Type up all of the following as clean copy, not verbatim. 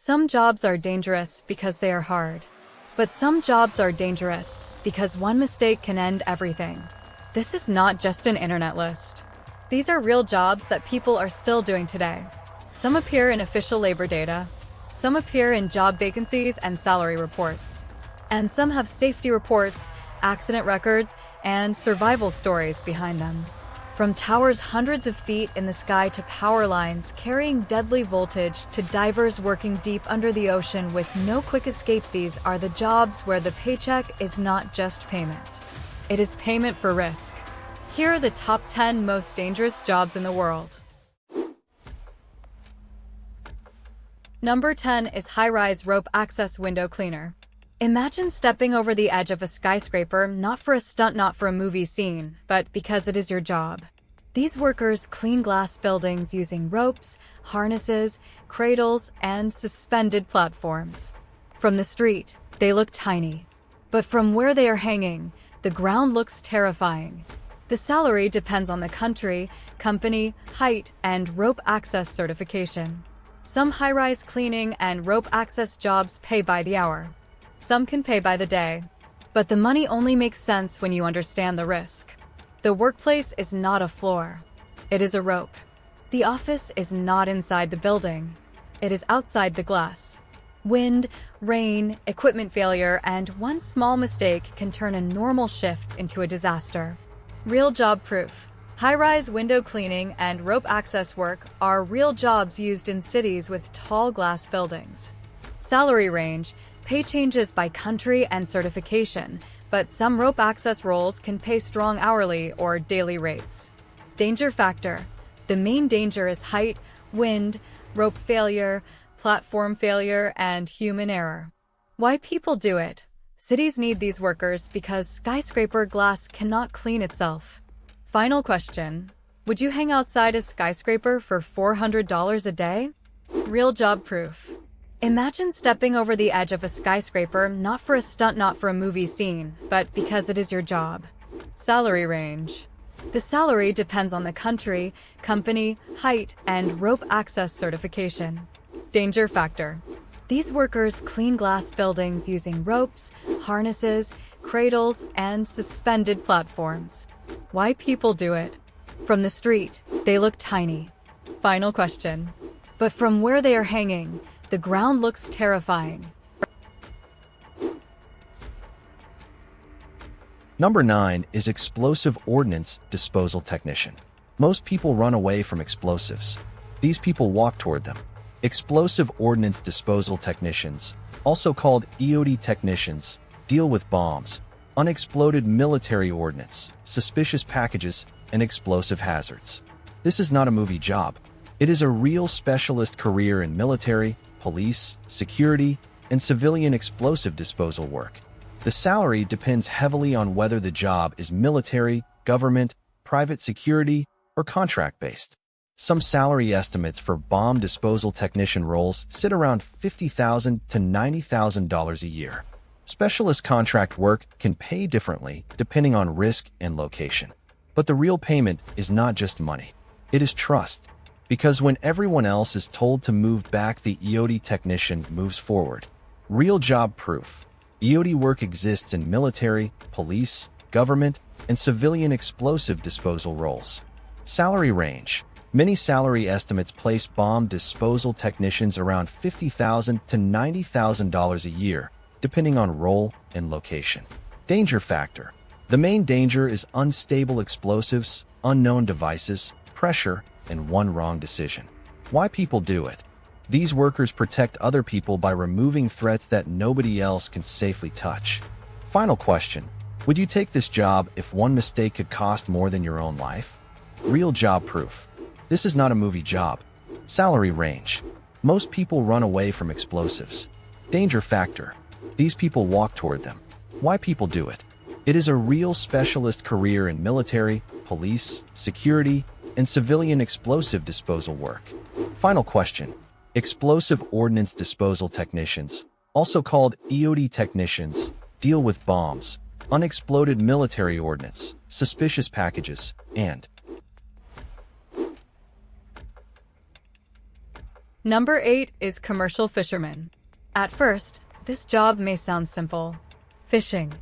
Some jobs are dangerous because they are hard. But some jobs are dangerous because one mistake can end everything. This is not just an internet list. These are real jobs that people are still doing today. Some appear in official labor data. Some appear in job vacancies and salary reports. And some have safety reports, accident records, and survival stories behind them. From towers hundreds of feet in the sky to power lines carrying deadly voltage to divers working deep under the ocean with no quick escape, these are the jobs where the paycheck is not just payment. It is payment for risk. Here are the top 10 most dangerous jobs in the world. Number 10 is high-rise rope access window cleaner. Imagine stepping over the edge of a skyscraper, not for a stunt, not for a movie scene, but because it is your job. These workers clean glass buildings using ropes, harnesses, cradles, and suspended platforms. From the street, they look tiny. But from where they are hanging, the ground looks terrifying. The salary depends on the country, company, height, and rope access certification. Some high-rise cleaning and rope access jobs pay by the hour. Some can pay by the day. But the money only makes sense when you understand the risk. The workplace is not a floor. It is a rope. The office is not inside the building. It is outside the glass. Wind, rain, equipment failure, and one small mistake can turn a normal shift into a disaster. Real job proof. High-rise window cleaning and rope access work are real jobs used in cities with tall glass buildings. Salary range. Pay changes by country and certification, but some rope access roles can pay strong hourly or daily rates. Danger factor. The main danger is height, wind, rope failure, platform failure, and human error. Why people do it. Cities need these workers because skyscraper glass cannot clean itself. Final question. Would you hang outside a skyscraper for $400 a day? Real job proof. Imagine stepping over the edge of a skyscraper, not for a stunt, not for a movie scene, but because it is your job. Salary range. The salary depends on the country, company, height, and rope access certification. Danger factor. These workers clean glass buildings using ropes, harnesses, cradles, and suspended platforms. Why people do it. From the street, they look tiny. Final question. But from where they are hanging, the ground looks terrifying. Number 9 is explosive ordnance disposal technician. Most people run away from explosives. These people walk toward them. Explosive ordnance disposal technicians, also called EOD technicians, deal with bombs, unexploded military ordnance, suspicious packages, and explosive hazards. This is not a movie job. It is a real specialist career in military, police, security, and civilian explosive disposal work. The salary depends heavily on whether the job is military, government, private security, or contract-based. Some salary estimates for bomb disposal technician roles sit around $50,000 to $90,000 a year. Specialist contract work can pay differently depending on risk and location. But the real payment is not just money. It is trust. Because when everyone else is told to move back, the EOD technician moves forward. Real job proof. EOD work exists in military, police, government, and civilian explosive disposal roles. Salary range. Many salary estimates place bomb disposal technicians around $50,000 to $90,000 a year, depending on role and location. Danger factor. The main danger is unstable explosives, unknown devices, pressure, and one wrong decision. Why people do it. These workers protect other people by removing threats that nobody else can safely touch. Final question. Would you take this job if one mistake could cost more than your own life? Real job proof. This is not a movie job. Salary range. Most people run away from explosives. Danger factor. These people walk toward them. Why people do it. It is a real specialist career in military, police, security, and civilian explosive disposal work. Final question. Explosive ordnance disposal technicians, also called EOD technicians, deal with bombs, unexploded military ordnance, suspicious packages, and Number 8 is commercial fisherman. At first, this job may sound simple. Fishing,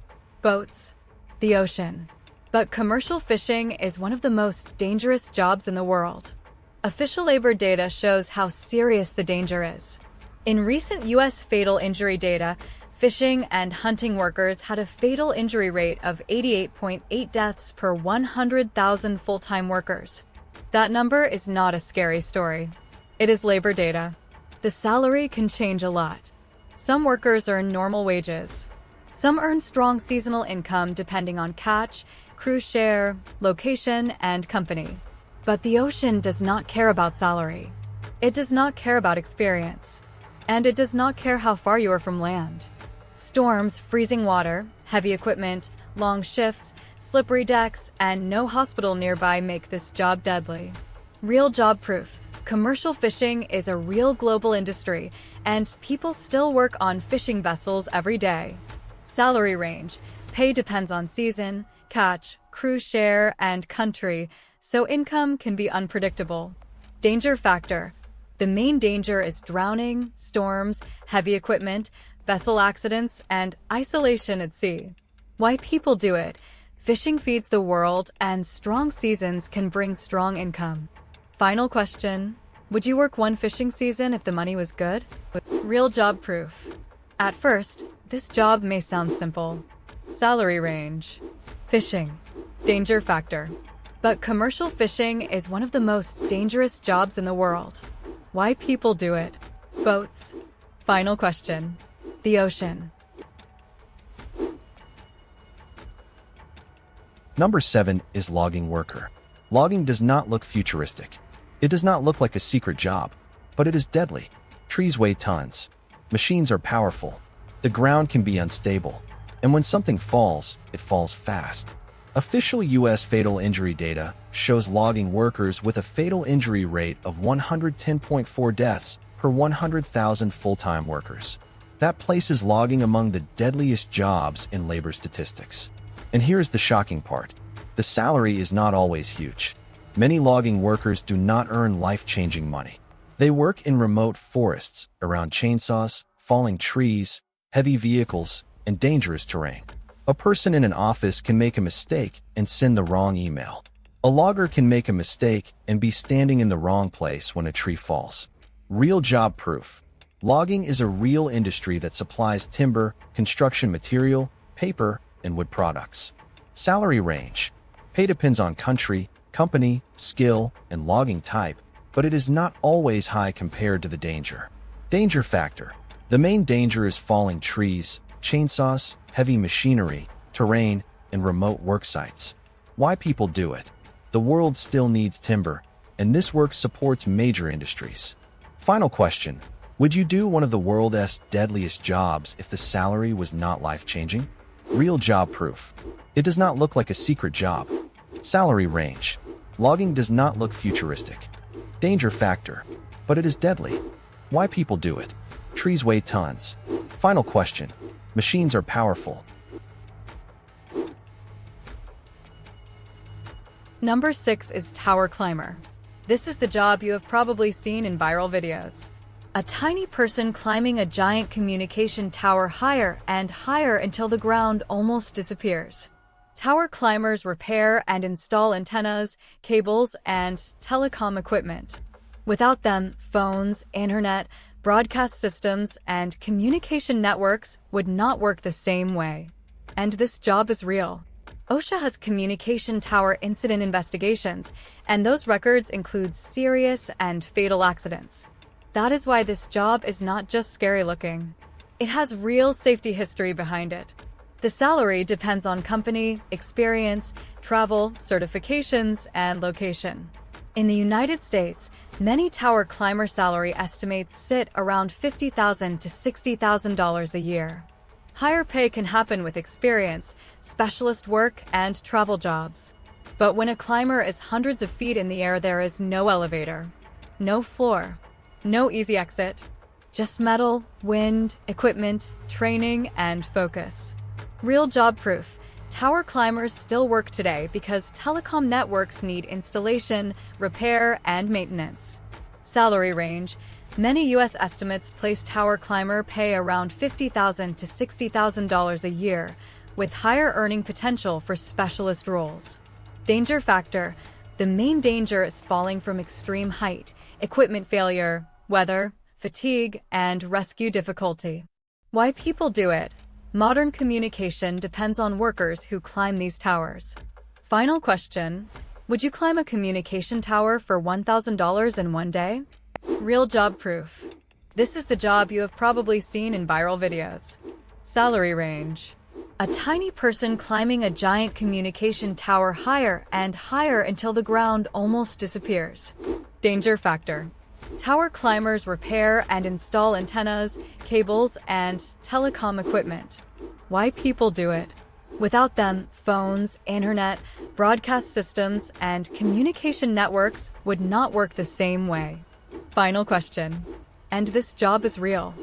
boats, the ocean. But commercial fishing is one of the most dangerous jobs in the world. Official labor data shows how serious the danger is. In recent U.S. fatal injury data, fishing and hunting workers had a fatal injury rate of 88.8 deaths per 100,000 full-time workers. That number is not a scary story. It is labor data. The salary can change a lot. Some workers earn normal wages. Some earn strong seasonal income depending on catch, crew share, location, and company. But the ocean does not care about salary. It does not care about experience. And it does not care how far you are from land. Storms, freezing water, heavy equipment, long shifts, slippery decks, and no hospital nearby make this job deadly. Real job proof. Commercial fishing is a real global industry, and people still work on fishing vessels every day. Salary range. Pay depends on season, catch, crew share, and country, so income can be unpredictable. Danger factor. The main danger is drowning, storms, heavy equipment, vessel accidents, and isolation at sea. Why people do it? Fishing feeds the world, and strong seasons can bring strong income. Final question. Would you work one fishing season if the money was good? Real job proof. At first, this job may sound simple. Salary range. Fishing. Danger factor. But commercial fishing is one of the most dangerous jobs in the world. Why people do it? Boats. Final question. The ocean. Number 7 is logging worker. Logging does not look futuristic. It does not look like a secret job, but it is deadly. Trees weigh tons. Machines are powerful. The ground can be unstable. And when something falls, it falls fast. Official U.S. fatal injury data shows logging workers with a fatal injury rate of 110.4 deaths per 100,000 full-time workers. That places logging among the deadliest jobs in labor statistics. And here's the shocking part. The salary is not always huge. Many logging workers do not earn life-changing money. They work in remote forests, around chainsaws, falling trees, heavy vehicles, and dangerous terrain. A person in an office can make a mistake and send the wrong email. A logger can make a mistake and be standing in the wrong place when a tree falls. Real job proof. Logging is a real industry that supplies timber, construction material, paper, and wood products. Salary range. Pay depends on country, company, skill, and logging type, but it is not always high compared to the danger. Danger factor. The main danger is falling trees, chainsaws, heavy machinery, terrain, and remote work sites. Why people do it? The world still needs timber, and this work supports major industries. Final question. Would you do one of the world's deadliest jobs if the salary was not life-changing? Real job proof. It does not look like a secret job. Salary range. Logging does not look futuristic. Danger factor. But it is deadly. Why people do it? Trees weigh tons. Final question. Machines are powerful. Number 6 is tower climber. This is the job you have probably seen in viral videos. A tiny person climbing a giant communication tower higher and higher until the ground almost disappears. Tower climbers repair and install antennas, cables, and telecom equipment. Without them, phones, internet, broadcast systems, and communication networks would not work the same way. And this job is real. OSHA has communication tower incident investigations, and those records include serious and fatal accidents. That is why this job is not just scary looking. It has real safety history behind it. The salary depends on company, experience, travel, certifications, and location. In the United States, many tower climber salary estimates sit around $50,000 to $60,000 a year. Higher pay can happen with experience, specialist work, and travel jobs. But when a climber is hundreds of feet in the air, there is no elevator, no floor, no easy exit, just metal, wind, equipment, training, and focus. Real job proof. Tower climbers still work today because telecom networks need installation, repair, and maintenance. Salary range. Many U.S. estimates place tower climber pay around $50,000 to $60,000 a year, with higher earning potential for specialist roles. Danger factor. The main danger is falling from extreme height, equipment failure, weather, fatigue, and rescue difficulty. Why people do it. Modern communication depends on workers who climb these towers. Final question. Would you climb a communication tower for $1,000 in one day? Real job proof. This is the job you have probably seen in viral videos. Salary range. A tiny person climbing a giant communication tower higher and higher until the ground almost disappears. Danger factor. Tower climbers repair and install antennas, cables, and telecom equipment. Why people do it. Without them, phones, internet, broadcast systems, and communication networks would not work the same way. Final question. And this job is real.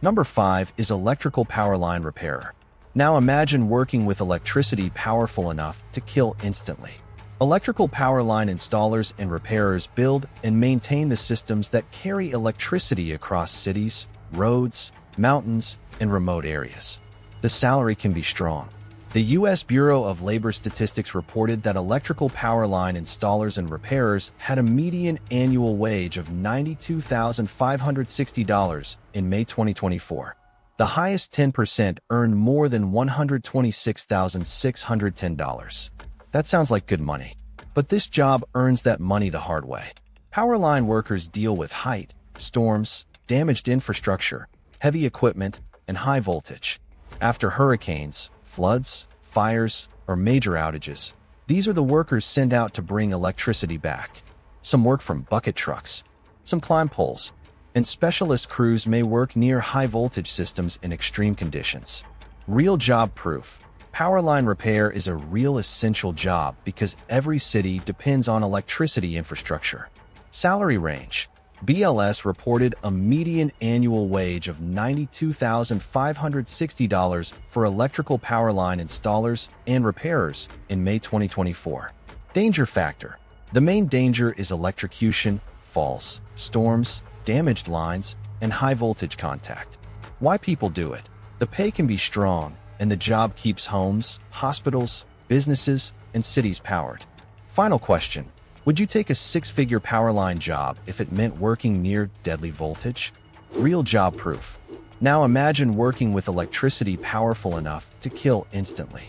Number 5 is electrical power line repairer. Now imagine working with electricity powerful enough to kill instantly. Electrical power line installers and repairers build and maintain the systems that carry electricity across cities, roads, mountains, and remote areas. The salary can be strong. The U.S. Bureau of Labor Statistics reported that electrical power line installers and repairers had a median annual wage of $92,560 in May 2024. The highest 10% earned more than $126,610. That sounds like good money. But this job earns that money the hard way. Power line workers deal with height, storms, damaged infrastructure, heavy equipment, and high voltage. After hurricanes, floods, fires, or major outages, these are the workers sent out to bring electricity back. Some work from bucket trucks, some climb poles, and specialist crews may work near high-voltage systems in extreme conditions. Real job proof. Power line repair is a real essential job because every city depends on electricity infrastructure. Salary range. BLS reported a median annual wage of $92,560 for electrical power line installers and repairers in May 2024. Danger factor. The main danger is electrocution, falls, storms, damaged lines, and high-voltage contact. Why people do it. The pay can be strong, and the job keeps homes, hospitals, businesses, and cities powered. Final question. Would you take a six-figure power line job if it meant working near deadly voltage? Real job proof. Now imagine working with electricity powerful enough to kill instantly.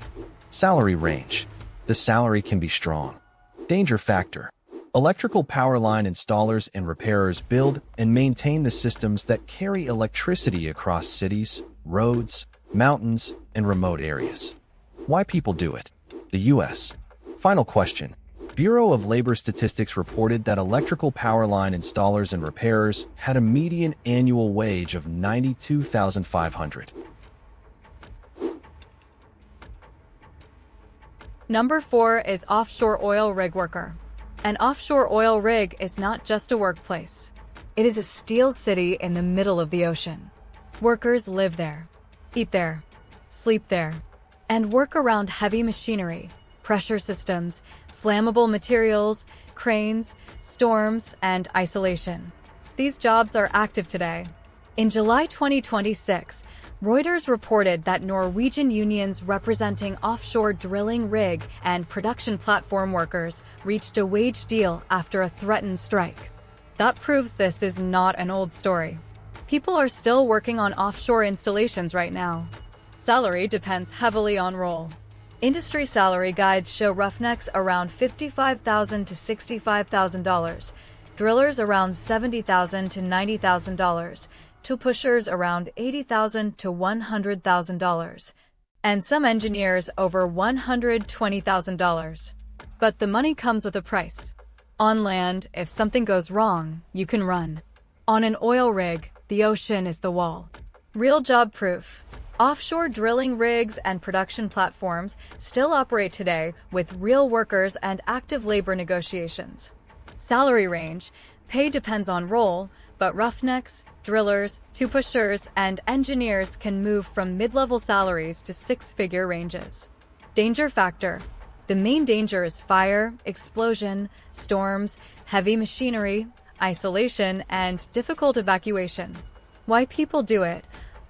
Salary range. The salary can be strong. Danger factor. Electrical power line installers and repairers build and maintain the systems that carry electricity across cities, roads, mountains, and remote areas. Why people do it. The U.S. Final question. Bureau of Labor Statistics reported that electrical power line installers and repairers had a median annual wage of $92,500. Number 4 is offshore oil rig worker. An offshore oil rig is not just a workplace. It is a steel city in the middle of the ocean. Workers live there, eat there, sleep there, and work around heavy machinery, pressure systems, flammable materials, cranes, storms, and isolation. These jobs are active today. In July 2026, Reuters reported that Norwegian unions representing offshore drilling rig and production platform workers reached a wage deal after a threatened strike. That proves this is not an old story. People are still working on offshore installations right now. Salary depends heavily on role. Industry salary guides show roughnecks around $55,000 to $65,000, drillers around $70,000 to $90,000, tool pushers around $80,000 to $100,000, and some engineers over $120,000. But the money comes with a price. On land, if something goes wrong, you can run. On an oil rig, the ocean is the wall. Real job proof. Offshore drilling rigs and production platforms still operate today with real workers and active labor negotiations. Salary range. Pay depends on role, but roughnecks, drillers, tool pushers, and engineers can move from mid-level salaries to six-figure ranges. Danger factor. The main danger is fire, explosion, storms, heavy machinery, isolation, and difficult evacuation. Why people do it?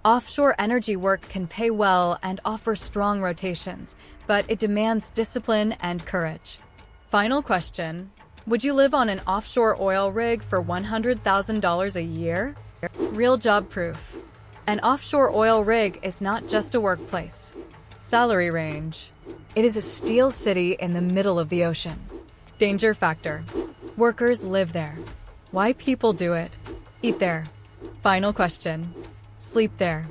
Offshore energy work can pay well and offer strong rotations, but it demands discipline and courage. Final question. Would you live on an offshore oil rig for $100,000 a year? Real job proof. An offshore oil rig is not just a workplace. Salary range. It is a steel city in the middle of the ocean. Danger factor. Workers live there. Why people do it? Eat there. Final question. Sleep there.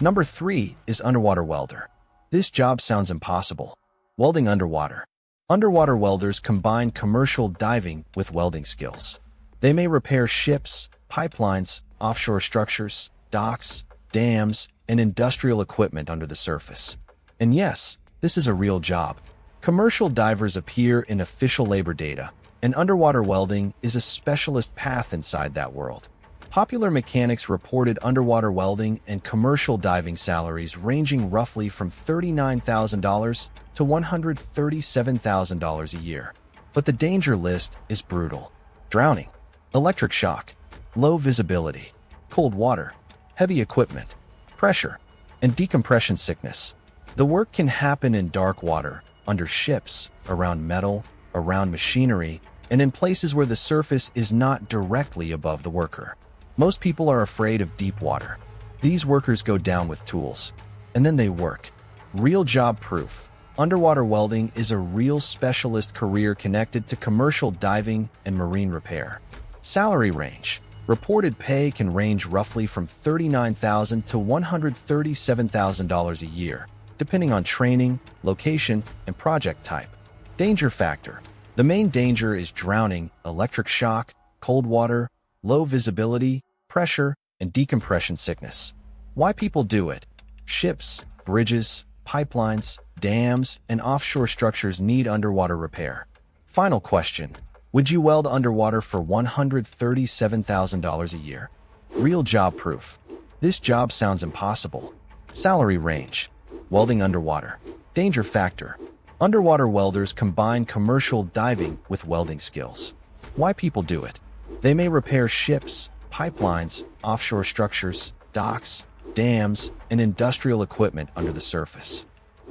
Number 3 is underwater welder. This job sounds impossible. Welding underwater. Underwater welders combine commercial diving with welding skills. They may repair ships, pipelines, offshore structures, docks, dams, and industrial equipment under the surface. And yes, this is a real job. Commercial divers appear in official labor data, and underwater welding is a specialist path inside that world. Popular mechanics reported underwater welding and commercial diving salaries ranging roughly from $39,000 to $137,000 a year. But the danger list is brutal. Drowning, electric shock, low visibility, cold water, heavy equipment, pressure, and decompression sickness. The work can happen in dark water, under ships, around metal, around machinery, and in places where the surface is not directly above the worker. Most people are afraid of deep water. These workers go down with tools, and then they work. Real job proof. Underwater welding is a real specialist career connected to commercial diving and marine repair. Salary range. Reported pay can range roughly from $39,000 to $137,000 a year, depending on training, location, and project type. Danger factor. The main danger is drowning, electric shock, cold water, low visibility, pressure, and decompression sickness. Why people do it? Ships, bridges, pipelines, dams, and offshore structures need underwater repair. Final question. Would you weld underwater for $137,000 a year? Real job proof. This job sounds impossible. Salary range. Welding underwater. Danger factor. Underwater welders combine commercial diving with welding skills. Why people do it? They may repair ships, pipelines, offshore structures, docks, dams, and industrial equipment under the surface.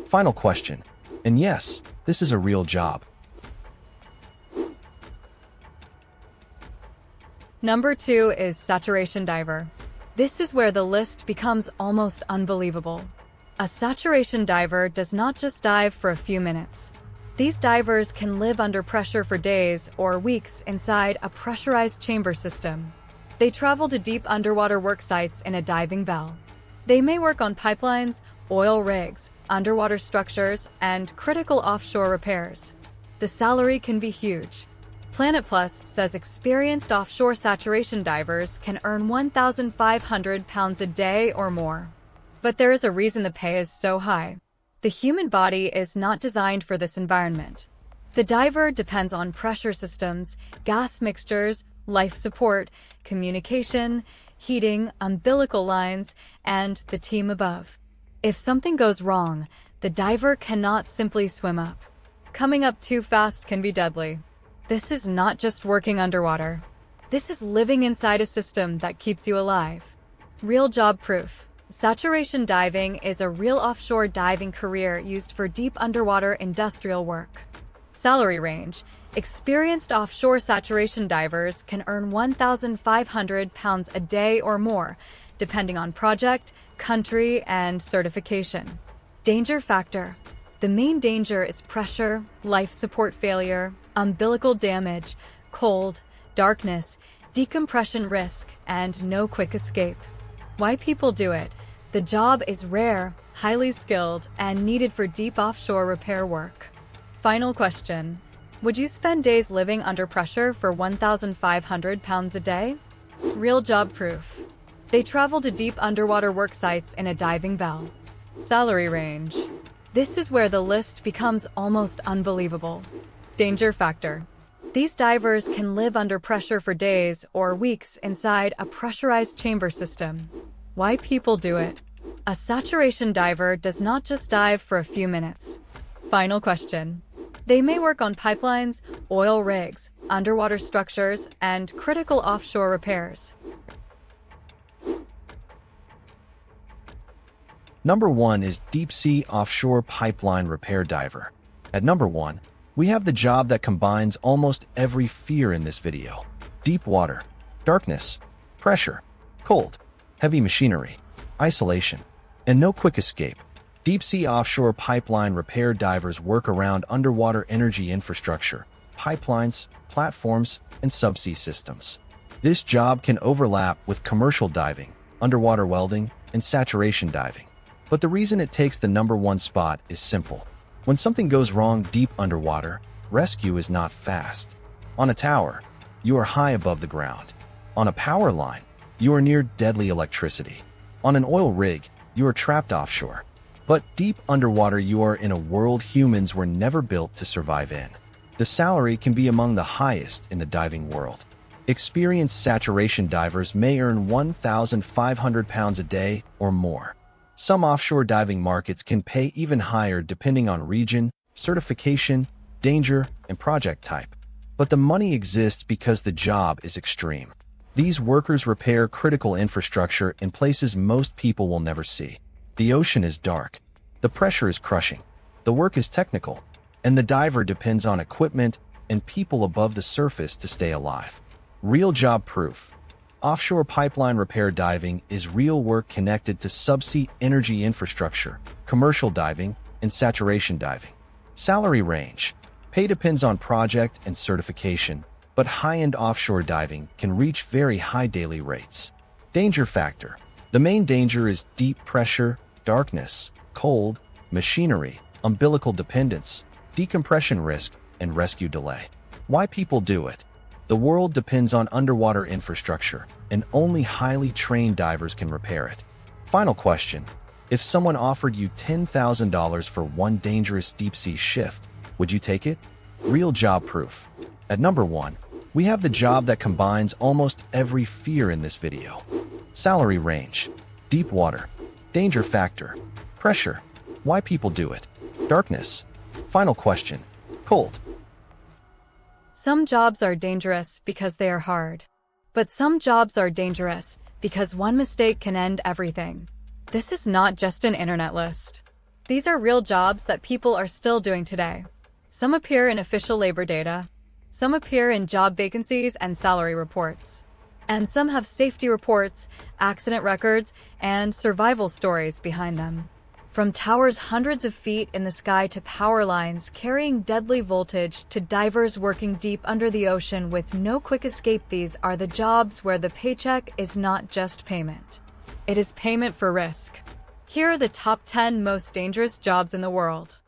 Final question. And yes, this is a real job. Number 2 is saturation diver. This is where the list becomes almost unbelievable. A saturation diver does not just dive for a few minutes. These divers can live under pressure for days or weeks inside a pressurized chamber system. They travel to deep underwater work sites in a diving bell. They may work on pipelines, oil rigs, underwater structures, and critical offshore repairs. The salary can be huge. Planet Plus says experienced offshore saturation divers can earn £1,500 a day or more. But there is a reason the pay is so high. The human body is not designed for this environment. The diver depends on pressure systems, gas mixtures, life support, communication, heating, umbilical lines, and the team above. If something goes wrong, the diver cannot simply swim up. Coming up too fast can be deadly. This is not just working underwater. This is living inside a system that keeps you alive. Real job proof. Saturation diving is a real offshore diving career used for deep underwater industrial work. Salary range. Experienced offshore saturation divers can earn £1,500 a day or more, depending on project, country, and certification. Danger factor. The main danger is pressure, life support failure, umbilical damage, cold, darkness, decompression risk, and no quick escape. Why people do it? The job is rare, highly skilled, and needed for deep offshore repair work. Final question. Would you spend days living under pressure for £1,500 a day? Real job proof. They travel to deep underwater work sites in a diving bell. Salary range. This is where the list becomes almost unbelievable. Danger factor. These divers can live under pressure for days or weeks inside a pressurized chamber system. Why people do it? A A saturation diver does not just dive for a few minutes. Final question. They may work on pipelines, oil rigs, underwater structures, and critical offshore repairs. Number 1 is Deep Sea Offshore Pipeline Repair Diver. At number 1, we have the job that combines almost every fear in this video. Deep water, darkness, pressure, cold, heavy machinery, isolation, and no quick escape. Deep-sea offshore pipeline repair divers work around underwater energy infrastructure, pipelines, platforms, and subsea systems. This job can overlap with commercial diving, underwater welding, and saturation diving. But the reason it takes the number 1 spot is simple. When something goes wrong deep underwater, rescue is not fast. On a tower, you are high above the ground. On a power line, you are near deadly electricity. On an oil rig, you are trapped offshore. But deep underwater, you are in a world humans were never built to survive in. The salary can be among the highest in the diving world. Experienced saturation divers may earn £1,500 a day or more. Some offshore diving markets can pay even higher depending on region, certification, danger, and project type. But the money exists because the job is extreme. These workers repair critical infrastructure in places most people will never see. The ocean is dark. The pressure is crushing. The work is technical. And the diver depends on equipment and people above the surface to stay alive. Real job proof. Offshore pipeline repair diving is real work connected to subsea energy infrastructure, commercial diving, and saturation diving. Salary range. Pay depends on project and certification, but high-end offshore diving can reach very high daily rates. Danger factor. The main danger is deep pressure, darkness, cold, machinery, umbilical dependence, decompression risk, and rescue delay. Why people do it? The world depends on underwater infrastructure, and only highly trained divers can repair it. Final question. If someone offered you $10,000 for one dangerous deep-sea shift, would you take it? Real job proof. At number 1, we have the job that combines almost every fear in this video. Salary range. Deep water. Danger factor. Pressure. Why people do it. Darkness. Final question. Cold. Some jobs are dangerous because they are hard. But some jobs are dangerous because one mistake can end everything. This is not just an internet list. These are real jobs that people are still doing today. Some appear in official labor data. Some appear in job vacancies and salary reports. And some have safety reports, accident records, and survival stories behind them. From towers hundreds of feet in the sky to power lines carrying deadly voltage to divers working deep under the ocean with no quick escape, these are the jobs where the paycheck is not just payment. It is payment for risk. Here are the top 10 most dangerous jobs in the world.